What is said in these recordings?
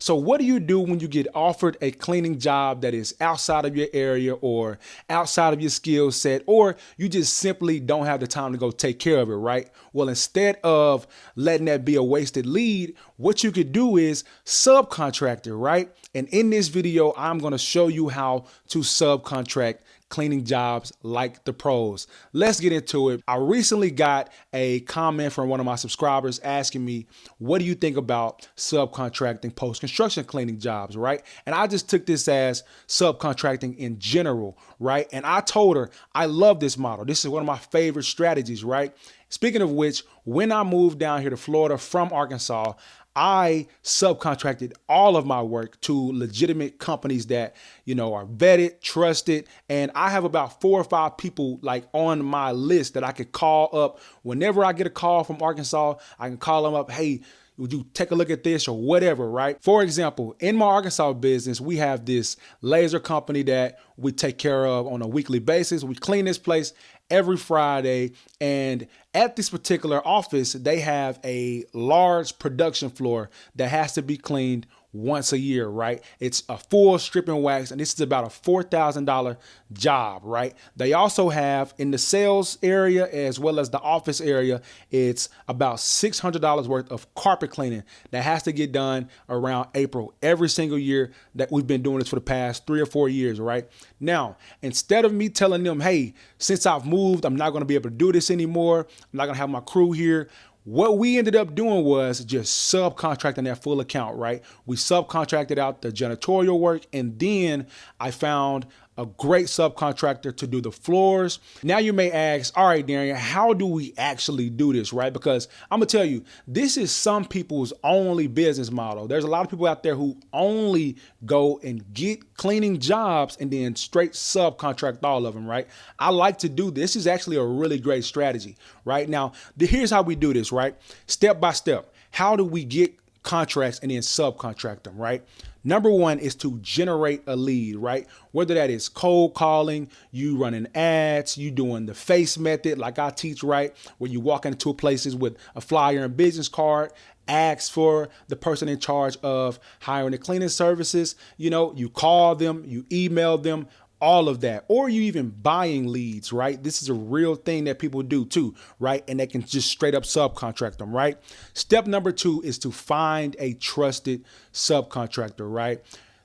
So what do you do when you get offered a cleaning job that is outside of your area or outside of your skill set, or you just simply don't have the time to go take care of it, right? Well, instead of letting that be a wasted lead, what you could do is subcontractor, right? And in this video, I'm going to show you how to subcontract cleaning jobs like the pros. Let's get into it. I recently got a comment from one of my subscribers asking me, what do you think about subcontracting post-construction cleaning jobs, right? And I just took this as subcontracting in general, right? And I told her, I love this model. This is one of my favorite strategies, right? Speaking of which, when I moved down here to Florida from Arkansas, I subcontracted all of my work to legitimate companies that, are vetted, trusted. And I have about 4 or 5 people like on my list that I could call up whenever I get a call from Arkansas. I can call them up. Hey, would you take a look at this or whatever, right? For example, in my Arkansas business, we have this laser company that we take care of on a weekly basis. We clean this place every Friday. And at this particular office, they have a large production floor that has to be cleaned once a year, right? It's a full strip and wax, and this is about a $4,000 job, right? They also have in the sales area as well as the office area, it's about $600 worth of carpet cleaning that has to get done around April every single year. That we've been doing this for the past 3 or 4 years, right? Now, instead of me telling them, hey, since I've moved, I'm not going to be able to do this anymore, I'm not going to have my crew here, what we ended up doing was just subcontracting that full account, right? We subcontracted out the janitorial work, and then I found a great subcontractor to do the floors. Now you may ask, all right, Darian, how do we actually do this, right? Because I'm gonna tell you, this is some people's only business model. There's a lot of people out there who only go and get cleaning jobs and then straight subcontract all of them, right? I like to do this. This is actually a really great strategy, right? Now, here's how we do this, right? Step by step. How do we get contracts and then subcontract them, right? Number one is to generate a lead, right? Whether that is cold calling, you running ads, you doing the face method like I teach, right? Where you walk into places with a flyer and business card, ask for the person in charge of hiring the cleaning services. You call them, you email them, all of that, or you even buying leads, right? This is a real thing that people do too, right? And they can just straight up subcontract them, right? Step number 2 is to find a trusted subcontractor, right?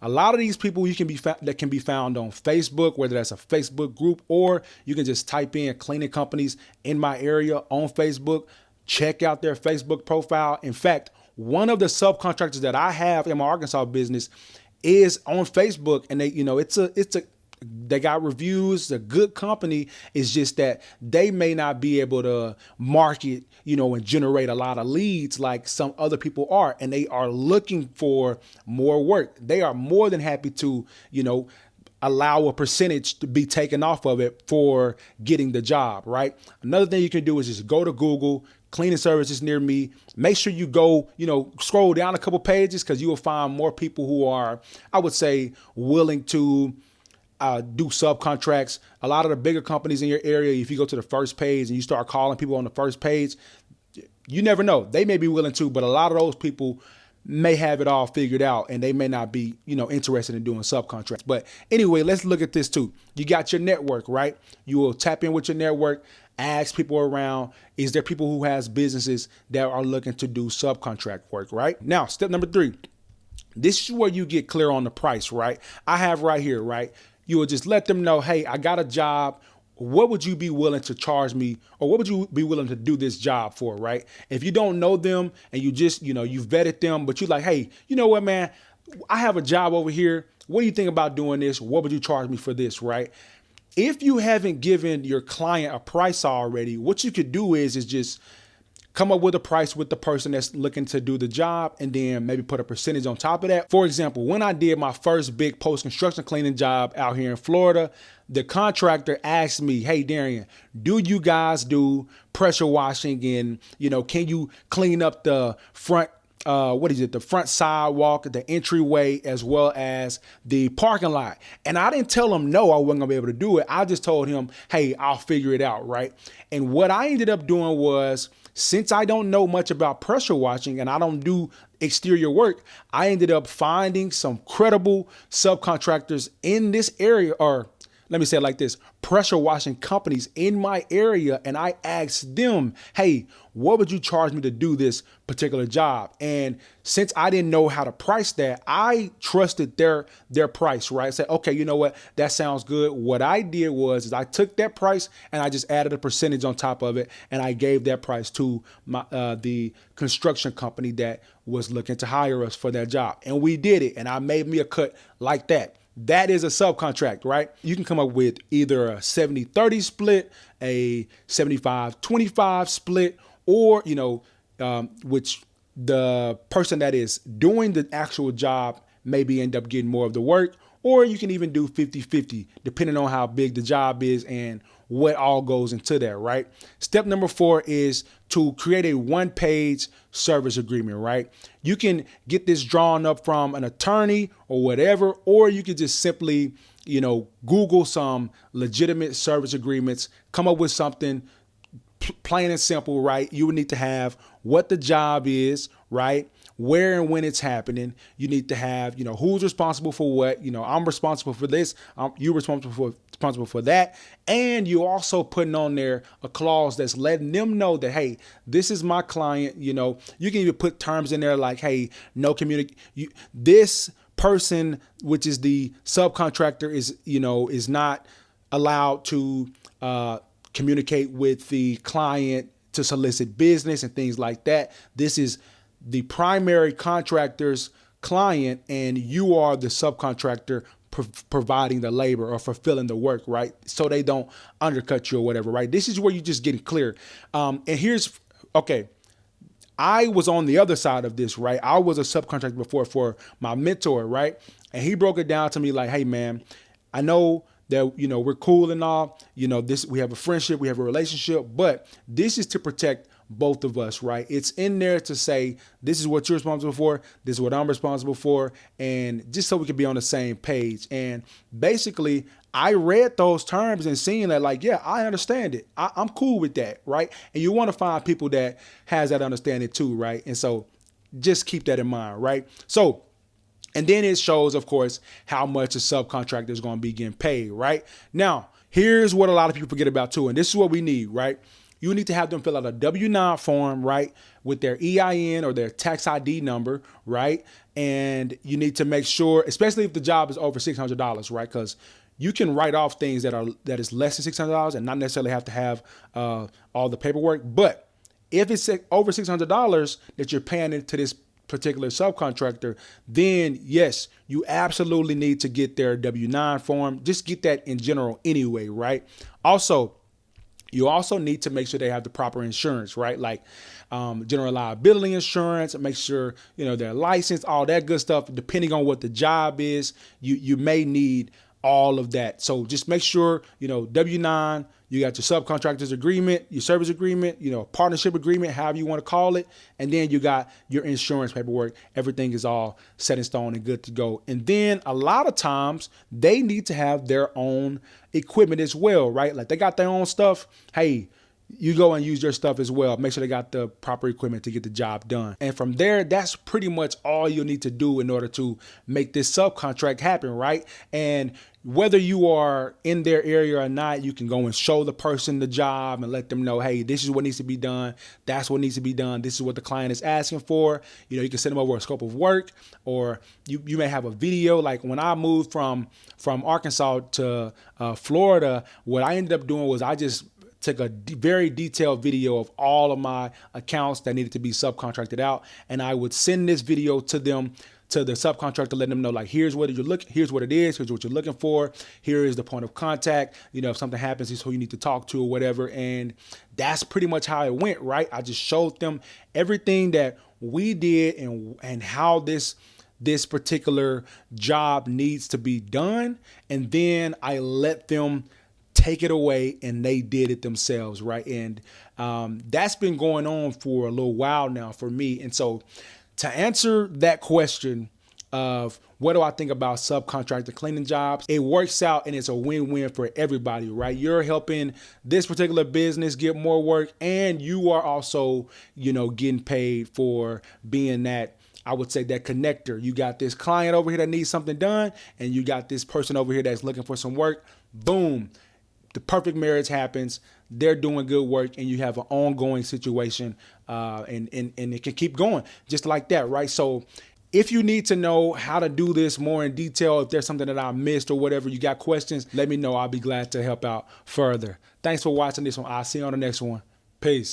A lot of these people that can be found on Facebook, whether that's a Facebook group, or you can just type in cleaning companies in my area on Facebook, check out their Facebook profile. In fact, one of the subcontractors that I have in my Arkansas business is on Facebook, and they got reviews, a good company. Is just that they may not be able to market, and generate a lot of leads like some other people are, and they are looking for more work. They are more than happy to, allow a percentage to be taken off of it for getting the job, right? Another thing you can do is just go to Google, cleaning services near me. Make sure you go, scroll down a couple pages, because you will find more people who are, I would say, willing to do subcontracts. A lot of the bigger companies in your area, if you go to the first page and you start calling people on the first page, you never know. They may be willing to, but a lot of those people may have it all figured out and they may not be, interested in doing subcontracts. But anyway, let's look at this too. You got your network, right? You will tap in with your network, ask people around, is there people who has businesses that are looking to do subcontract work, right? Now, step number 3, this is where you get clear on the price, right? I have right here, right? You will just let them know, hey, I got a job. What would you be willing to charge me, or what would you be willing to do this job for, right? If you don't know them and you just, you vetted them, but you're like, hey, you know what, man, I have a job over here. What do you think about doing this? What would you charge me for this, right? If you haven't given your client a price already, what you could do is just come up with a price with the person that's looking to do the job, and then maybe put a percentage on top of that. For example, when I did my first big post-construction cleaning job out here in Florida, the contractor asked me, hey, Darian, do you guys do pressure washing, and, can you clean up the front what is it, the front sidewalk, the entryway, as well as the parking lot. And I didn't tell him no, I wasn't gonna be able to do it. I just told him, hey, I'll figure it out, right? And what I ended up doing was, since I don't know much about pressure washing and I don't do exterior work, I ended up finding some credible subcontractors in this area, or let me say it like this, pressure washing companies in my area. And I asked them, hey, what would you charge me to do this particular job? And since I didn't know how to price that, I trusted their price, right? I said, okay, you know what? That sounds good. What I did was I took that price and I just added a percentage on top of it. And I gave that price to my, the construction company that was looking to hire us for that job. And we did it. And I made me a cut like that. That is a subcontract, right? You can come up with either a 70-30 split, a 75-25 split, or, which the person that is doing the actual job maybe end up getting more of the work, or you can even do 50-50, depending on how big the job is and what all goes into that, right? Step number 4 is to create a one-page service agreement, right? You can get this drawn up from an attorney or whatever, or you could just simply, Google some legitimate service agreements, come up with something plain and simple, right? You would need to have what the job is, right? Where and when it's happening. You need to have, who's responsible for what. I'm responsible for this. You're responsible for that. And you're also putting on there a clause that's letting them know that, hey, this is my client. You can even put terms in there like, hey, no this person, which is the subcontractor, is not allowed to communicate with the client to solicit business and things like that. This is the primary contractor's client, and you are the subcontractor providing the labor or fulfilling the work, right? So they don't undercut you or whatever, right? This is where you just getting clear. I was on the other side of this, right? I was a subcontractor before for my mentor, right? And he broke it down to me like, hey, man, I know that, we're cool and all, we have a friendship, we have a relationship, but this is to protect both of us, right? It's in there to say, this is what you're responsible for, this is what I'm responsible for, and just so we can be on the same page. And basically, I read those terms and seeing that like, yeah, I understand it. I'm cool with that, right? And you want to find people that has that understanding too, right? And so just keep that in mind, right? So, and then it shows, of course, how much a subcontractor is going to be getting paid, right? Now, here's what a lot of people forget about too, and this is what we need, right? You need to have them fill out a W-9 form, right, with their EIN or their tax ID number, right? And you need to make sure, especially if the job is over $600, right? Because you can write off things that is less than $600 and not necessarily have to have all the paperwork. But if it's over $600 that you're paying into this particular subcontractor, then yes, you absolutely need to get their W-9 form. Just get that in general anyway, right? Also, you also need to make sure they have the proper insurance, right? Like general liability insurance, make sure, they're licensed, all that good stuff. Depending on what the job is, you may need all of that. So just make sure, W-9, you got your subcontractors agreement, your service agreement, partnership agreement, however you want to call it. And then you got your insurance paperwork. Everything is all set in stone and good to go. And then a lot of times they need to have their own equipment as well, right? Like they got their own stuff. Hey, you go and use your stuff as well. Make sure they got the proper equipment to get the job done. And from there, that's pretty much all you'll need to do in order to make this subcontract happen, right? And whether you are in their area or not, you can go and show the person the job and let them know, hey, this is what needs to be done. That's what needs to be done. This is what the client is asking for. You can send them over a scope of work, or you may have a video. Like when I moved from Arkansas to Florida, what I ended up doing was I just took a very detailed video of all of my accounts that needed to be subcontracted out. And I would send this video to them, to the subcontractor, letting them know, like, here's what you're looking, here's what it is, here's what you're looking for, here is the point of contact. If something happens, here's who you need to talk to or whatever. And that's pretty much how it went, right? I just showed them everything that we did and how this particular job needs to be done. And then I let them take it away, and they did it themselves, right? And that's been going on for a little while now for me. And so To answer that question of what do I think about subcontractor cleaning jobs, it works out and it's a win-win for everybody, right? You're helping this particular business get more work, and you are also, getting paid for being that, I would say, that connector. You got this client over here that needs something done, and you got this person over here that's looking for some work. Boom. The perfect marriage happens. They're doing good work, and you have an ongoing situation, and it can keep going just like that, right? So if you need to know how to do this more in detail, if there's something that I missed or whatever, you got questions, let me know. I'll be glad to help out further. Thanks for watching this one. I'll see you on the next one. Peace.